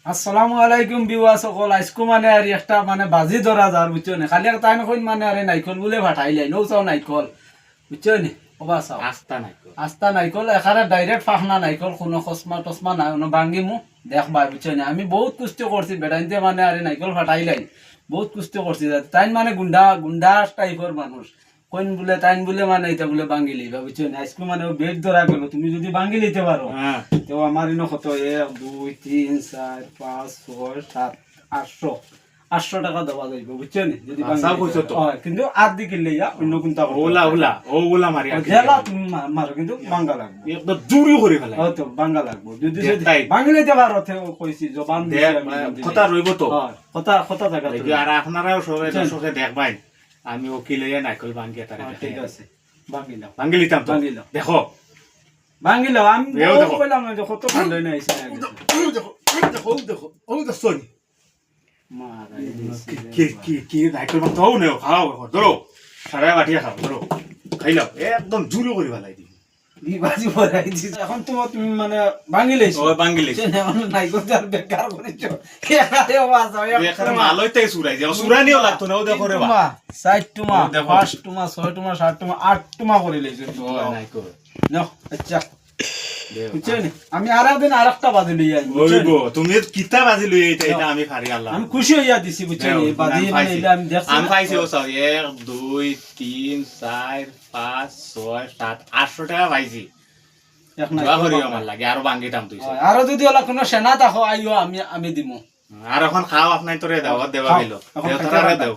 আসসালামু আলাইকুম বিওয়া সকল আজকু মানে আর একটা মানে বাজি ধরা যার বুঝছো না খালি তাই নকইন মানে আরে নাইকল বলে ভাটাইলাই নৌ চাও নাইকল বুঝছো নি ওবা চাও আস্তা নাইকল এখানে ডাইরেক্ট ফাহনা নাইকল কোনো খসমা টসমা নাই কোনো ভাঙ্গি মু দেখবা বুঝছো না আমি বহুত কুস্তি করছি বেড়াইতে মানে আরে নাইকল ফাটাইলাই বহুত কুস্তি করছি তাই মানে গুন্ডা গুন্ডা টাইপের মানুষ কোন বলে তাইন বলে মানে এটা বলে ভাঙ্গি লিবা বুঝছো না আজকে মানে বেড ধরা গেল তুমি যদি ভাঙ্গি লিতে পারো তো আমার ইনো কত 1 2 3 4 5 6 7 800 800 টাকা দেওয়া যাইবে বুঝছো নি যদি কিন্তু আর দিকে লইয়া অন্য কোনটা ওলা মারি জেলা তুমি মারো কিন্তু বাঙ্গা লাগবে একদম জুরি করে ফেলা তো বাঙ্গা লাগবে যদি ভাঙ্গি লিতে পারো তে কইছি জবান কথা রইব তো কথা জায়গা দেখি আর আপনারাও সবাই দর্শকে দেখবাই আমি ওকিল হইয়া নাইকল ভাঙ্গিয়া তারে ঠিক আছে ভাঙ্গিলাম ভাঙ্গি লিতাম তো দেখো ভাঙ্গিলাম আমি কইলাম যে কত ভালো না আইছে দেখো সরি কি নাইকল ভাঙ তো নেও খাও ধরো সারা বাটিয়া খাও ধরো খাইলাম একদম জুরি করে ফেলাই দি বাজি পড়াই দিছি এখন তুমি মানে ভাঙ্গি লইছো ভাঙ্গি লইছো নাইকল আর বেকার করেছো এখানে আওয়াজ হয় এখানে মালই তাই সুরাই যাও সুরানিও লাগতো না ও দেখো রে বা 60 টুমা 5 টুমা 6 টুমা 7 টুমা 8 টুমা করে লইছো নাইকল নাও আচ্ছা বুঝছেন আমি আরেকদিন আরেকটা বাজি লই আই বলবো তুমি কিতা বাজি লই আইতা এটা আমি পারি আল্লাহ আমি খুশি হইয়া দিছি বুঝছেন এই বাজি মানে আমি দেখছি আমি পাইছি ও সব 1 2 3 4 5 6 7 800 টাকা পাইছি এক না আমার লাগে আরো ভাঙ্গিতাম তুই আরো যদি ওলা কোনো সেনা দেখো আইও আমি দিমু আর এখন খাও আপনাই তোরে দাও দেবা গেল দেও তোরে দাও